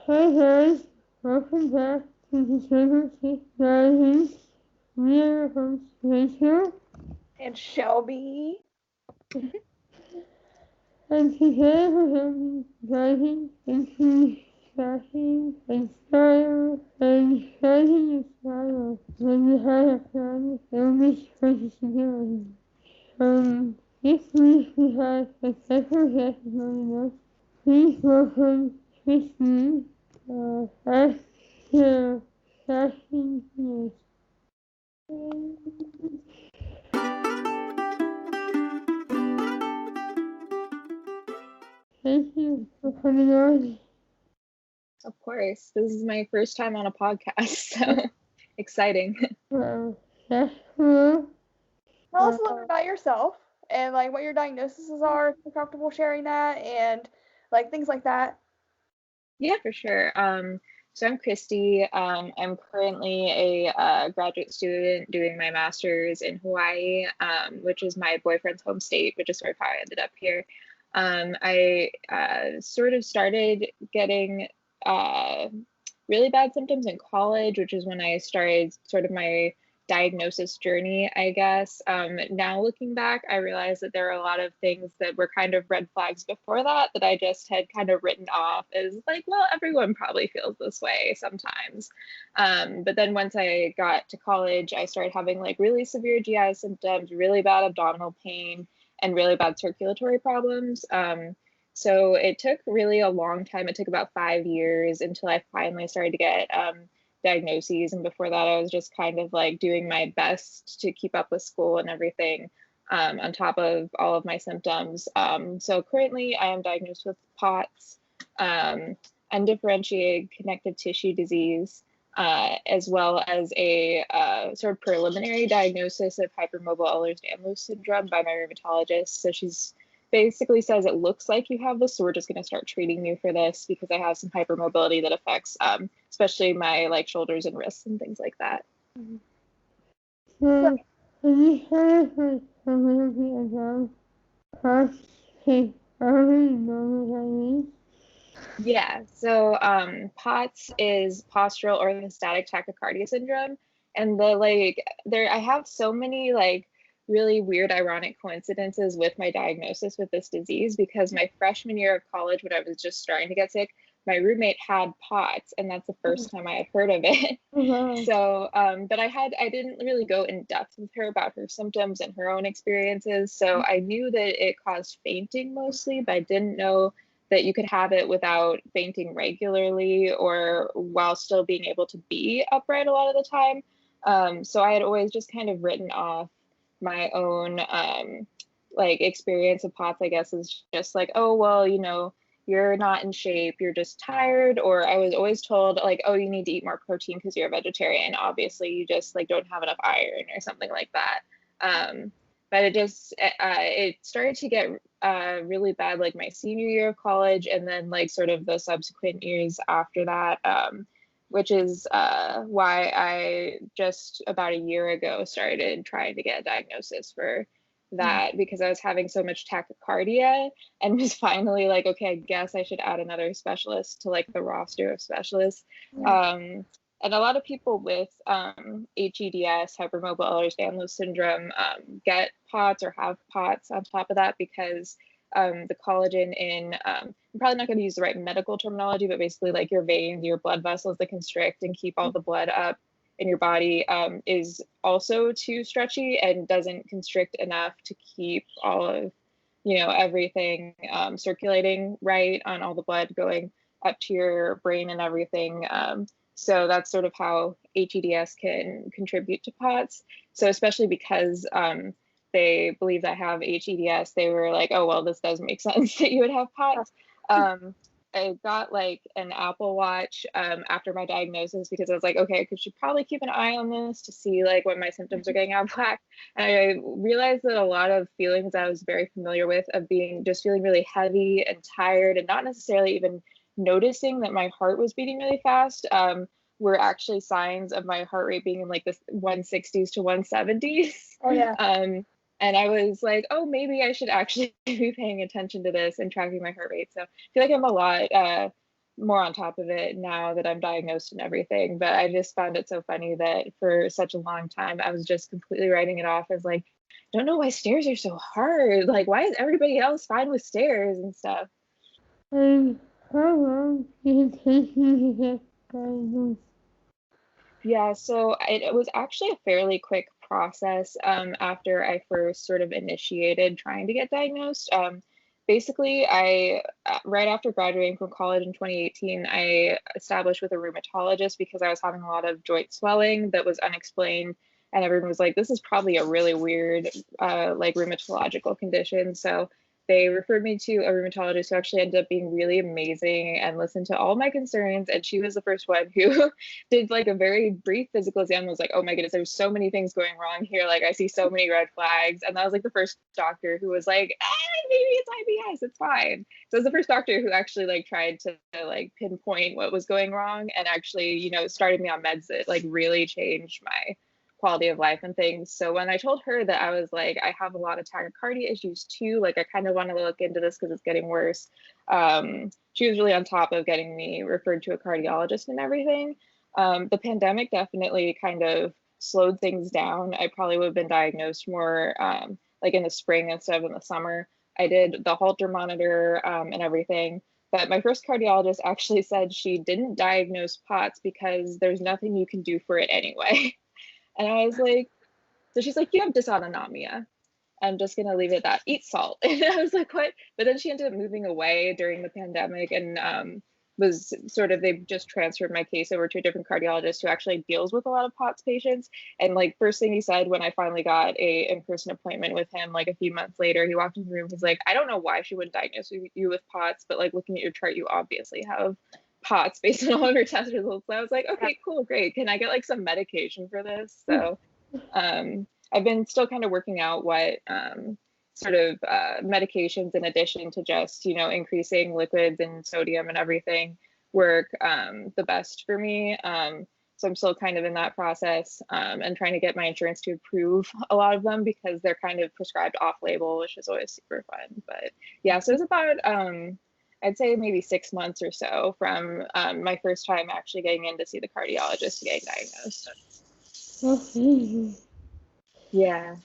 Hey guys, welcome back to Disabled Chick Diaries. We are your hosts, Rachel, And Shelby. and today we're going to be diving into fashion and style and fashion and style when you have a chronic illness or disability. This week we have a special guest joining us. Please welcome Christie, as the fashion news. Thank you for coming on. Of course, this is my first time on a podcast, so exciting. That's cool. Tell us Uh, a little bit about yourself and like what your diagnoses are, if you're comfortable sharing that, and like things like that. Yeah, for sure. So I'm Christy. I'm currently a graduate student doing my master's in Hawaii, which is my boyfriend's home state, which is sort of how I ended up here. I sort of started getting uh, really bad symptoms in college, which is when I started sort of my diagnosis journey, I guess. Now looking back, I realized that there are a lot of things that were kind of red flags before that I just had kind of written off as like, well, everyone probably feels this way sometimes. But then once I got to college, I started having like really severe GI symptoms, really bad abdominal pain, and really bad circulatory problems. So it took really a long time. It took about 5 years until I finally started to get diagnoses. And before that, I was just kind of like doing my best to keep up with school and everything on top of all of my symptoms. So currently, I am diagnosed with POTS, undifferentiated connective tissue disease, as well as a sort of preliminary diagnosis of hypermobile Ehlers-Danlos syndrome by my rheumatologist. So she's basically says it looks like you have this, so we're just going to start treating you for this because I have some hypermobility that affects especially my like shoulders and wrists and things like that. so, can you tell us like, a little bit about past case? I already know what that is. Yeah, so POTS is postural orthostatic tachycardia syndrome, and the like there I have so many like really weird ironic coincidences with my diagnosis with this disease because my freshman year of college when I was just starting to get sick, my roommate had POTS, and that's the first time I had heard of it. Wow. So, but I didn't really go in depth with her about her symptoms and her own experiences. So I knew that it caused fainting mostly, but I didn't know that you could have it without fainting regularly or while still being able to be upright a lot of the time. So I had always just kind of written off my own like experience of POTS, I guess, is just like, oh, well, you're not in shape, you're just tired. Or I was always told like, oh, you need to eat more protein because you're a vegetarian. Obviously, you just like don't have enough iron or something like that. But it started to get really bad like my senior year of college, and then like sort of the subsequent years after that. Which is why I just about a year ago started trying to get a diagnosis for that because I was having so much tachycardia and was finally like, okay, I guess I should add another specialist to like the roster of specialists. And a lot of people with HEDS, hypermobile Ehlers-Danlos syndrome, get POTS or have POTS on top of that because the collagen in, I'm probably not going to use the right medical terminology, but basically like your veins, your blood vessels that constrict and keep all the blood up in your body is also too stretchy and doesn't constrict enough to keep all of everything circulating right on all the blood going up to your brain and everything. So that's sort of how HEDS can contribute to POTS. So especially because they believe I have HEDS, they were like, oh, well, this does make sense that you would have POTS. Um, I got like an Apple Watch after my diagnosis because I was like, okay, I should probably keep an eye on this to see like when my symptoms are getting out of whack. And I realized that a lot of feelings I was very familiar with of being just feeling really heavy and tired and not necessarily even noticing that my heart was beating really fast were actually signs of my heart rate being in like the 160s to 170s. Oh yeah. And I was like, oh, maybe I should actually be paying attention to this and tracking my heart rate. So I feel like I'm a lot more on top of it now that I'm diagnosed and everything. But I just found it so funny that for such a long time, I was just completely writing it off as like, don't know why stairs are so hard. Like, why is everybody else fine with stairs and stuff? And how long did it take you to get diagnosed? Yeah, so it was actually a fairly quick process after I first sort of initiated trying to get diagnosed. Basically, right after graduating from college in 2018, I established with a rheumatologist because I was having a lot of joint swelling that was unexplained, and everyone was like, "This is probably a really weird, like rheumatological condition." So they referred me to a rheumatologist who actually ended up being really amazing and listened to all my concerns. And she was the first one who did like a very brief physical exam and was like, oh my goodness, there's so many things going wrong here. Like I see so many red flags. And that was like the first doctor who was like, maybe it's IBS, it's fine. So it was the first doctor who actually like tried to like pinpoint what was going wrong and actually, you know, started me on meds that like really changed my quality of life and things. So when I told her that I was like, I have a lot of tachycardia issues too, like I kind of want to look into this because it's getting worse. She was really on top of getting me referred to a cardiologist and everything. The pandemic definitely kind of slowed things down. I probably would have been diagnosed more like in the spring instead of in the summer. I did the Holter monitor and everything. But my first cardiologist actually said she didn't diagnose POTS because there's nothing you can do for it anyway. And I was like, so she's like, you have dysautonomia. I'm just gonna leave it at that. Eat salt. And I was like, what? But then she ended up moving away during the pandemic and was sort of, they just transferred my case over to a different cardiologist who actually deals with a lot of POTS patients. And like first thing he said when I finally got a in-person appointment with him, like a few months later, he walked into the room. He's like, I don't know why she wouldn't diagnose you with POTS, but like looking at your chart, you obviously have POTS based on all of your test results. So I was like, okay, cool, great. Can I get like some medication for this? So I've been still kind of working out what sort of medications in addition to just, you know, increasing liquids and sodium and everything work the best for me. So I'm still kind of in that process and trying to get my insurance to approve a lot of them because they're kind of prescribed off label, which is always super fun. But yeah, so it's about, I'd say maybe 6 months or so from my first time actually getting in to see the cardiologist to getting diagnosed. Okay. Yeah.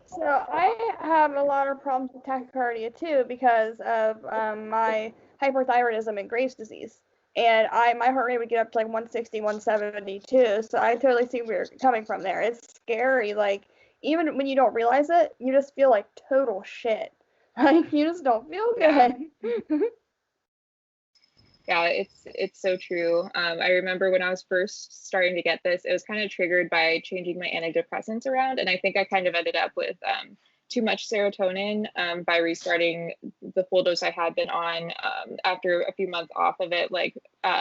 So I have a lot of problems with tachycardia too because of my hyperthyroidism and Graves' disease. And my heart rate would get up to like 160, 172. So I totally see where you're coming from there. It's scary. Like even when you don't realize it, you just feel like total shit. Like you just don't feel good. Yeah, it's so true. I remember when I was first starting to get this, it was kind of triggered by changing my antidepressants around, and I think I kind of ended up with too much serotonin by restarting the full dose I had been on after a few months off of it, like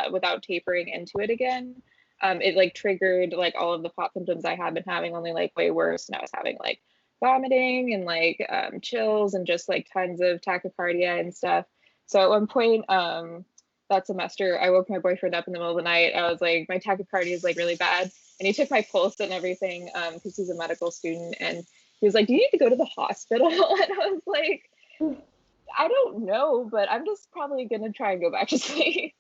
without tapering into it again. It like triggered like all of the POT symptoms I had been having, only like way worse, and I was having like vomiting and like chills and just like tons of tachycardia and stuff. So at one point, that semester, I woke my boyfriend up in the middle of the night. I was like, my tachycardia is like really bad. And he took my pulse and everything because he's a medical student. And he was like, do you need to go to the hospital? And I was like, I don't know, but I'm just probably going to try and go back to sleep.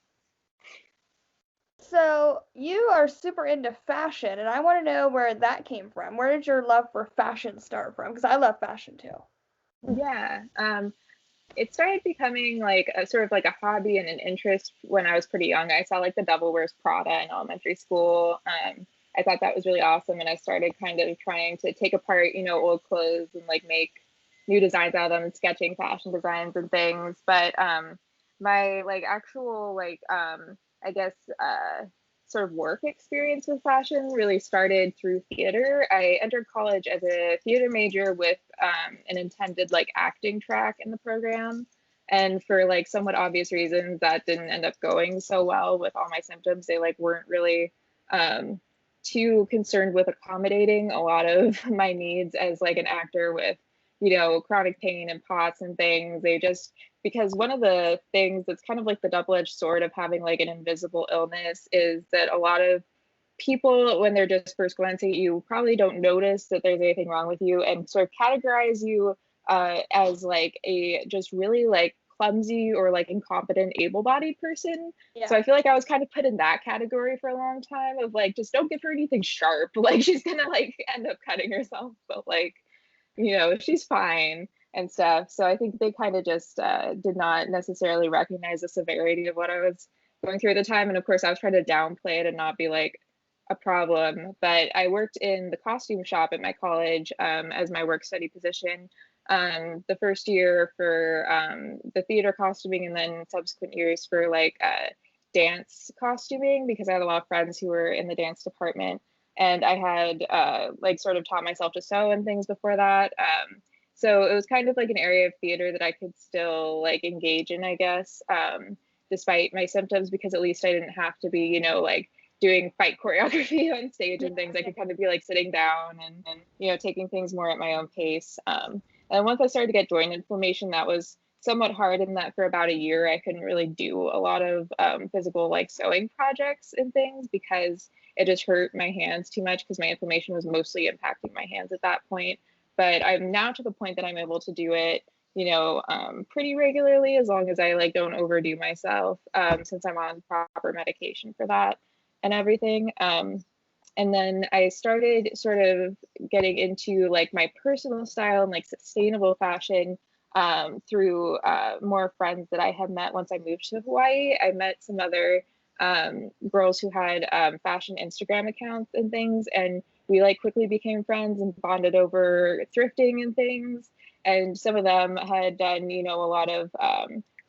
So you are super into fashion, and I want to know where that came from. Where did your love for fashion start from? Because I love fashion too. Yeah. It started becoming like a sort of like a hobby and an interest when I was pretty young. I saw like The Devil Wears Prada in elementary school. I thought that was really awesome, and I started kind of trying to take apart, you know, old clothes and like make new designs out of them and sketching fashion designs and things. But my like actual like I guess sort of work experience with fashion really started through theater. I entered college as a theater major with an intended like acting track in the program. And for like somewhat obvious reasons, that didn't end up going so well with all my symptoms. They like weren't really too concerned with accommodating a lot of my needs as like an actor with, you know, chronic pain and POTS and things. They just, because one of the things that's kind of like the double-edged sword of having like an invisible illness is that a lot of people, when they're just first glancing at you, probably don't notice that there's anything wrong with you and sort of categorize you as like a just really like clumsy or like incompetent able-bodied person. Yeah. So I feel like I was kind of put in that category for a long time of like, just don't give her anything sharp. Like she's gonna like end up cutting herself, but like, she's fine and stuff. So I think they kind of just did not necessarily recognize the severity of what I was going through at the time. And of course I was trying to downplay it and not be like a problem. But I worked in the costume shop at my college as my work study position. The first year for the theater costuming, and then subsequent years for like dance costuming, because I had a lot of friends who were in the dance department, and I had like sort of taught myself to sew and things before that. So it was kind of like an area of theater that I could still like engage in, I guess, despite my symptoms, because at least I didn't have to be, like doing fight choreography on stage and things. I could kind of be like sitting down and taking things more at my own pace. And once I started to get joint inflammation, that was somewhat hard in that for about a year, I couldn't really do a lot of physical like sewing projects and things because it just hurt my hands too much because my inflammation was mostly impacting my hands at that point. But I'm now to the point that I'm able to do it, pretty regularly, as long as I like don't overdo myself, since I'm on proper medication for that and everything. And then I started sort of getting into like my personal style and like sustainable fashion through more friends that I had met once I moved to Hawaii. I met some other girls who had fashion Instagram accounts and things, and we like quickly became friends and bonded over thrifting and things. And some of them had done, a lot of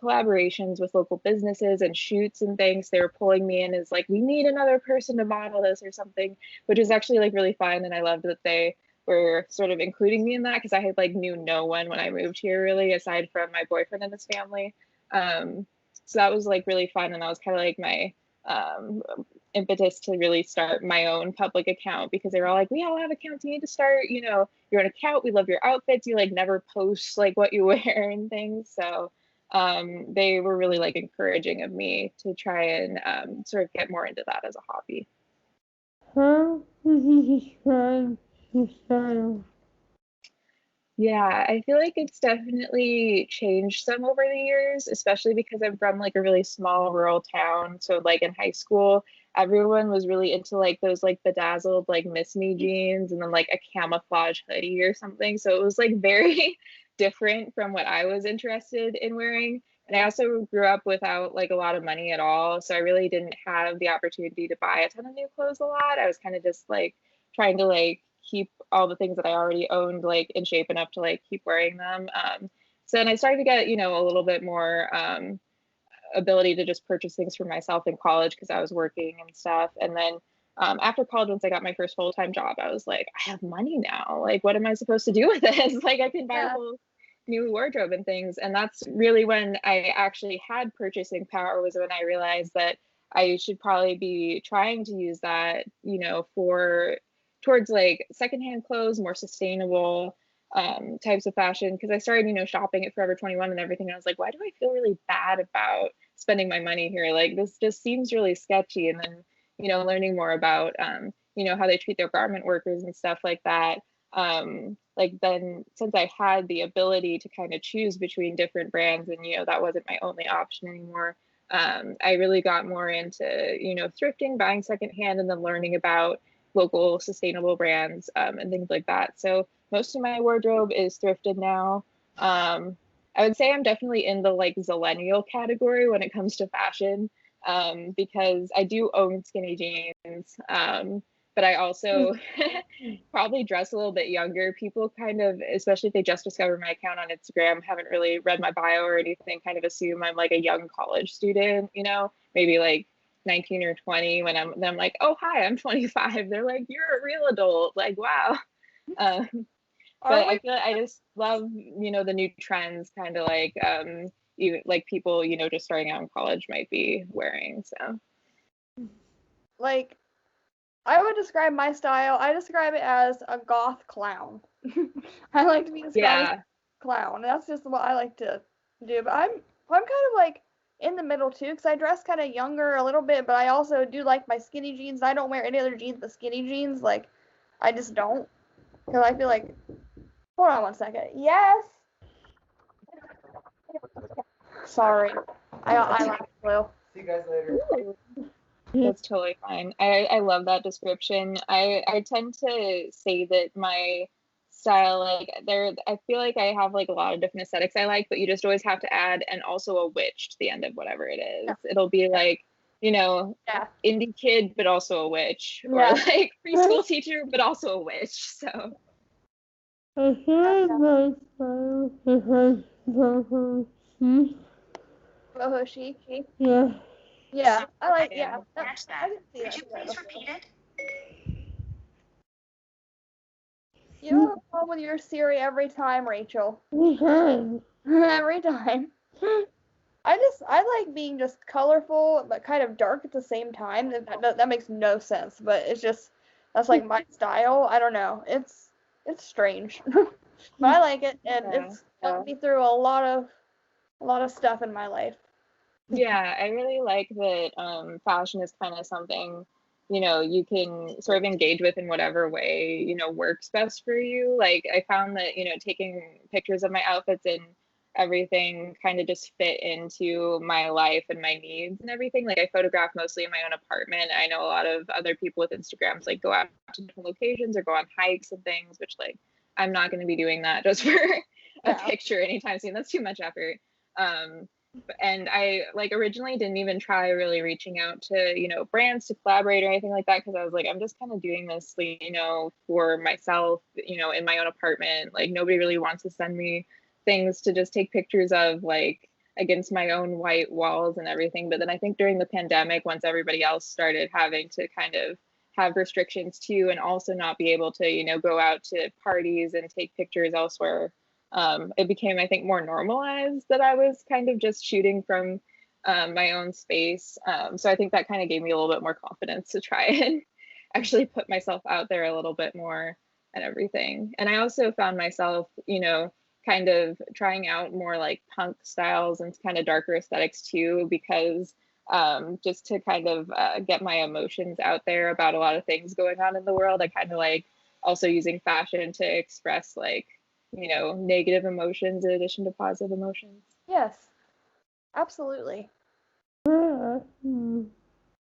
collaborations with local businesses and shoots and things. They were pulling me in as like, we need another person to model this or something, which was actually like really fun. And I loved that they were sort of including me in that, because I had like knew no one when I moved here really, aside from my boyfriend and his family. So that was like really fun. And that was kind of like my impetus to really start my own public account, because they were all like, we all have accounts, you need to start, you're an account, we love your outfits, you like never post like what you wear and things. So they were really like encouraging of me to try and sort of get more into that as a hobby. How would you describe your style? Yeah, I feel like it's definitely changed some over the years, especially because I'm from like a really small rural town. So like in high school, everyone was really into like those like bedazzled like Miss Me jeans and then like a camouflage hoodie or something. So it was like very different from what I was interested in wearing. And I also grew up without like a lot of money at all. So I really didn't have the opportunity to buy a ton of new clothes a lot. I was kind of just like trying to like keep all the things that I already owned like in shape enough to like keep wearing them. So then I started to get, a little bit more ability to just purchase things for myself in college because I was working and stuff. And then after college, once I got my first full-time job, I was like, I have money now. Like, what am I supposed to do with this? Like, I can buy a whole new wardrobe and things. And that's really when I actually had purchasing power, was when I realized that I should probably be trying to use that, towards like secondhand clothes, more sustainable types of fashion. Because I started, shopping at Forever 21 and everything. And I was like, why do I feel really bad about spending my money here? Like, this just seems really sketchy. And then, learning more about, how they treat their garment workers and stuff like that. Like then, since I had the ability to kind of choose between different brands, and that wasn't my only option anymore, I really got more into thrifting, buying secondhand, and then learning about local sustainable brands and things like that. So most of my wardrobe is thrifted now. I would say I'm definitely in the like zillennial category when it comes to fashion, because I do own skinny jeans, but I also probably dress a little bit younger. People kind of, especially if they just discovered my account on Instagram, haven't really read my bio or anything, kind of assume I'm like a young college student, maybe like 19 or 20, when I'm like, oh hi, I'm 25. They're like, you're a real adult. Like, wow. But I feel like I just love, the new trends, kind of like even like people, just starting out in college might be wearing. So like, I would describe my style, I describe it as a goth clown. I like to be described as a clown. That's just what I like to do. But I'm kind of like in the middle too, because I dress kind of younger a little bit, but I also do like my skinny jeans. I don't wear any other jeans but skinny jeans. Like, I just don't. Because I feel like, hold on one second. Yes. Sorry. I like blue. See you guys later. Ooh, that's totally fine. I love that description. I tend to say that my style, like I feel like I have like a lot of different aesthetics I like, but you just always have to add and also a witch to the end of whatever it is. Yeah. It'll be like, Yeah. indie kid, but also a witch, or Yeah. like preschool teacher, but also a witch. So I feel like my style is like boho chic. Boho chic. Yeah. Yeah. I like. Yeah. Yeah. Catch I that. can see Could that. you please repeat it? You have a problem with your Siri every time, Rachel. We have. Every time. I like being just colorful but kind of dark at the same time. That makes no sense, but it's just that's like my style. I don't know. It's strange, but I like it, and Yeah, it's gotten me through a lot of stuff in my life. yeah, I really like that fashion is kind of something, you can sort of engage with in whatever way, works best for you. Like I found that, taking pictures of my outfits and everything kind of just fit into my life and my needs and everything. Like I photograph mostly in my own apartment. I know a lot of other people with Instagrams like go out to different locations or go on hikes and things, which like I'm not going to be doing that just for a Yeah. picture anytime soon. That's too much effort. And I like originally didn't even try really reaching out to, brands to collaborate or anything like that, because I was like, I'm just kind of doing this, for myself, in my own apartment. Like nobody really wants to send me things to just take pictures of, like against my own white walls and everything. But then I think during the pandemic, once everybody else started having to kind of have restrictions too, and also not be able to, go out to parties and take pictures elsewhere, it became, I think, more normalized that I was kind of just shooting from my own space. So I think that kind of gave me a little bit more confidence to try and actually put myself out there a little bit more and everything. And I also found myself, kind of trying out more like punk styles and kind of darker aesthetics too, because just to kind of get my emotions out there about a lot of things going on in the world. I kind of like also using fashion to express like, negative emotions in addition to positive emotions. Yes. Absolutely. Yeah.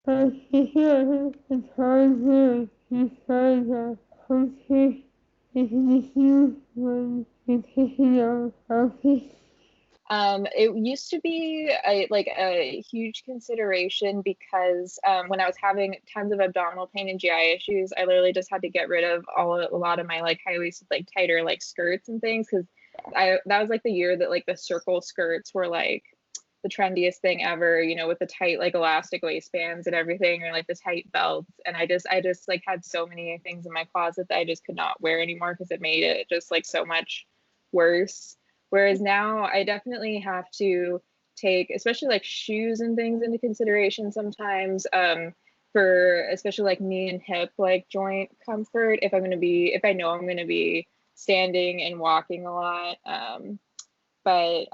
I feel it's hard to decide the country is an issue when you're taking out outfits. It used to be like a huge consideration because when I was having tons of abdominal pain and GI issues, I literally just had to get rid of a lot of my like high-waisted, like tighter like skirts and things, because that was like the year that like the circle skirts were like the trendiest thing ever, with the tight like elastic waistbands and everything, or like the tight belts. And I just like had so many things in my closet that I just could not wear anymore because it made it just like so much worse. Whereas now I definitely have to take, especially like shoes and things into consideration sometimes, for especially like knee and hip like joint comfort if I know I'm gonna be standing and walking a lot. But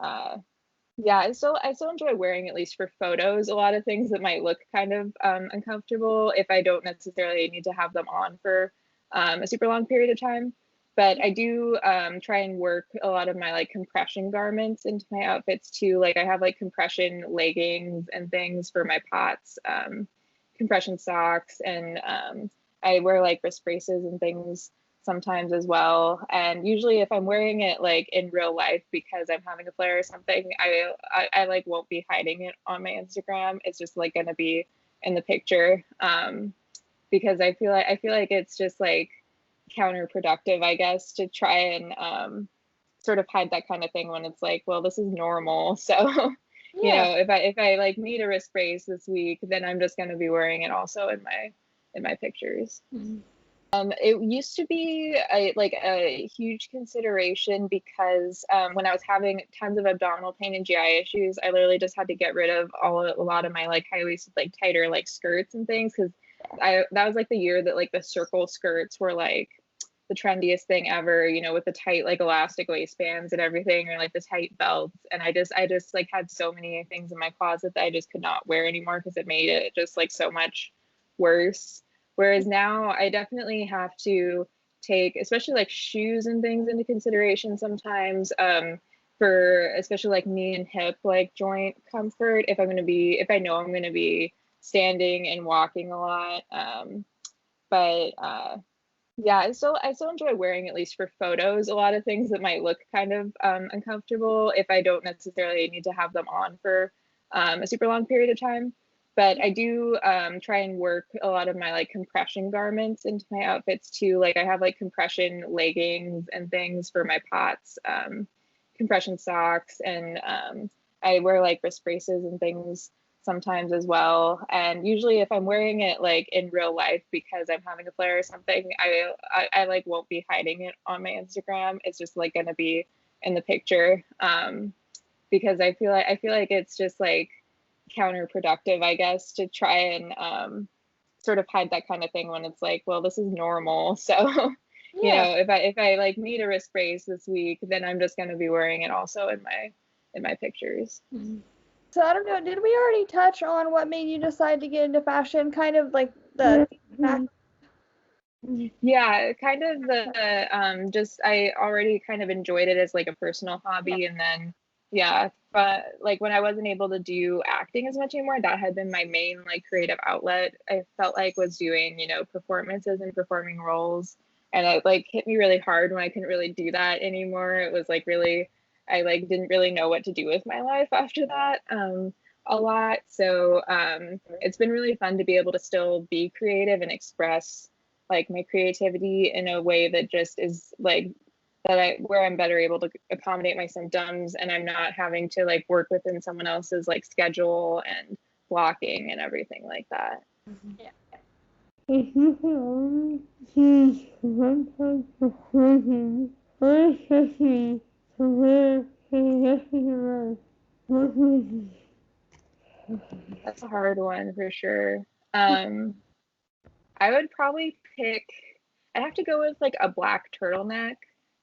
yeah, I still enjoy wearing, at least for photos, a lot of things that might look kind of uncomfortable if I don't necessarily need to have them on for a super long period of time. But I do try and work a lot of my like compression garments into my outfits too. Like I have like compression leggings and things for my pots, compression socks, and I wear like wrist braces and things sometimes as well. And usually if I'm wearing it like in real life because I'm having a flare or something, I like won't be hiding it on my Instagram. It's just like gonna be in the picture, because I feel like it's just like counterproductive, I guess, to try and sort of hide that kind of thing when it's like, well, this is normal. So Yeah. if I like need a wrist brace this week, then I'm just gonna be wearing it also in my pictures. It used to be a huge consideration because when I was having tons of abdominal pain and GI issues, I literally just had to get rid of a lot of my like high-waisted, like tighter like skirts and things, because that was like the year that like the circle skirts were like the trendiest thing ever, with the tight like elastic waistbands and everything, or like the tight belts. And I just like had so many things in my closet that I just could not wear anymore because it made it just like so much worse. Whereas now I definitely have to take, especially like shoes and things into consideration sometimes, for especially like knee and hip like joint comfort if I know I'm gonna be standing and walking a lot. But yeah, I still enjoy wearing, at least for photos, a lot of things that might look kind of uncomfortable if I don't necessarily need to have them on for a super long period of time. But I do try and work a lot of my like compression garments into my outfits too. Like I have like compression leggings and things for my pots, compression socks, and I wear like wrist braces and things sometimes as well. And usually if I'm wearing it like in real life because I'm having a flare or something, I like won't be hiding it on my Instagram. It's just like gonna be in the picture. Because I feel like it's just like counterproductive, I guess, to try and sort of hide that kind of thing when it's like, well, this is normal. So you Yeah. know, if I like need a wrist brace this week, then I'm just gonna be wearing it also in my pictures. So I don't know, did we already touch on what made you decide to get into fashion? Kind of like the back. Yeah, kind of the just I already kind of enjoyed it as like a personal hobby, and then yeah, but like when I wasn't able to do acting as much anymore, that had been my main like creative outlet. I felt like was doing, performances and performing roles, and it like hit me really hard when I couldn't really do that anymore. It was like really I like didn't really know what to do with my life after that. A lot. So it's been really fun to be able to still be creative and express like my creativity in a way that just is like where I'm better able to accommodate my symptoms, and I'm not having to like work within someone else's like schedule and blocking and everything like that. Yeah. If you could only choose one type of clothing or accessory to wear for the rest of your life, what would you? That's a hard one for sure. Um, I would probably pick, I'd have to go with like a black turtleneck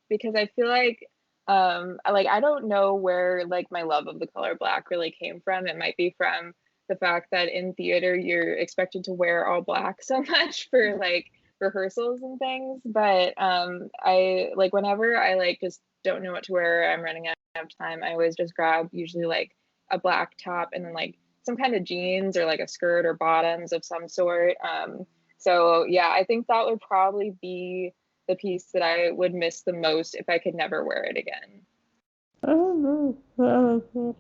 because I feel like I don't know where like my love of the color black really came from. It might be from the fact that in theater you're expected to wear all black so much for like rehearsals and things. But I like whenever I like just don't know what to wear, I'm running out of time, I always just grab usually like a black top and then like some kind of jeans or like a skirt or bottoms of some sort. So yeah, I think that would probably be the piece that I would miss the most if I could never wear it again. I don't know what I would pick.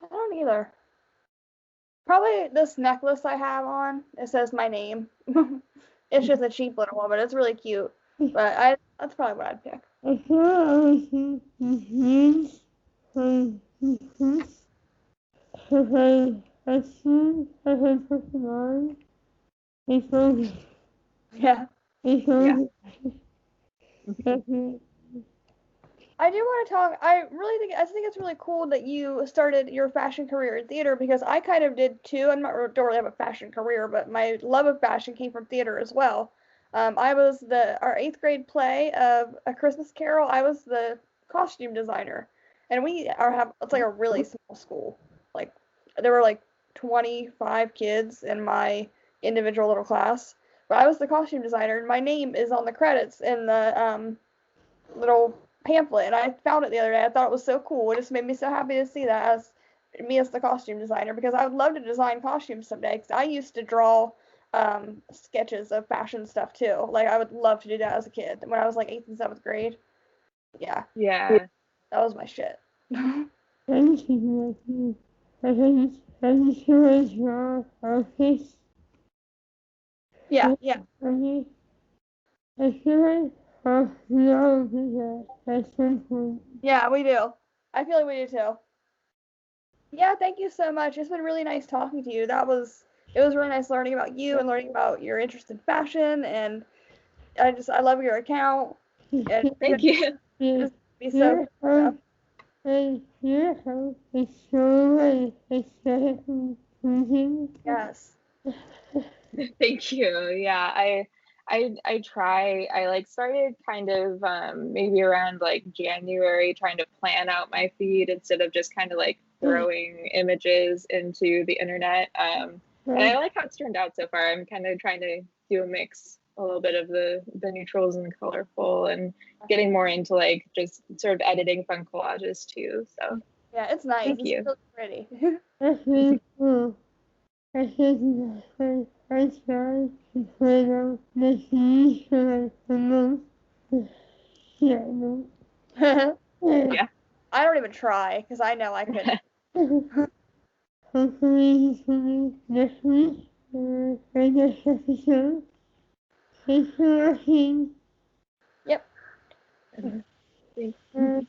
I don't either. Probably this necklace I have on. It says my name. It's just a cheap little one, but it's really cute. But that's probably what I'd pick. I feel I would choose the jeans from because as soon as I put them on, it goes, Yeah. it Yeah. goes, I do want to talk. I think it's really cool that you started your fashion career in theater because I kind of did too. Don't really have a fashion career, but my love of fashion came from theater as well. I was our 8th grade play of A Christmas Carol. I was the costume designer, and it's like a really small school. Like there were like 25 kids in my individual little class, but I was the costume designer, and my name is on the credits in the little pamphlet, and I found it the other day. I thought it was so cool. It just made me so happy to see that as me as the costume designer because I would love to design costumes someday. Because I used to draw sketches of fashion stuff too. Like I would love to do that as a kid when I was like 8th and 7th grade. Yeah, Yeah. that was my shit. thank you. I just want to draw outfits. Yeah, yeah, I feel like we all do that at some point. yeah. We do. I feel like we do too. Yeah, thank you so much. It's been really nice talking to you. It was really nice learning about you and learning about your interest in fashion, and I love your account. And Thank you. Yeah, just be so your house, and your house is so aesthetically pleasing. yes. Thank you. Yeah, I try. I like started kind of maybe around like January trying to plan out my feed instead of just kind of like throwing images into the internet. And I like how it's turned out so far. I'm kind of trying to do a mix a little bit of the neutrals and colorful, and getting more into like just sort of editing fun collages too. So Yeah, it's nice. thank It's you. really pretty. That's really cool. I think I tried to play out the keys for like the most. Yeah, no. Yeah. I don't even try because I know I could. Hopefully he can be next week for next episode. Thanks for watching. Yep. Thank Uh,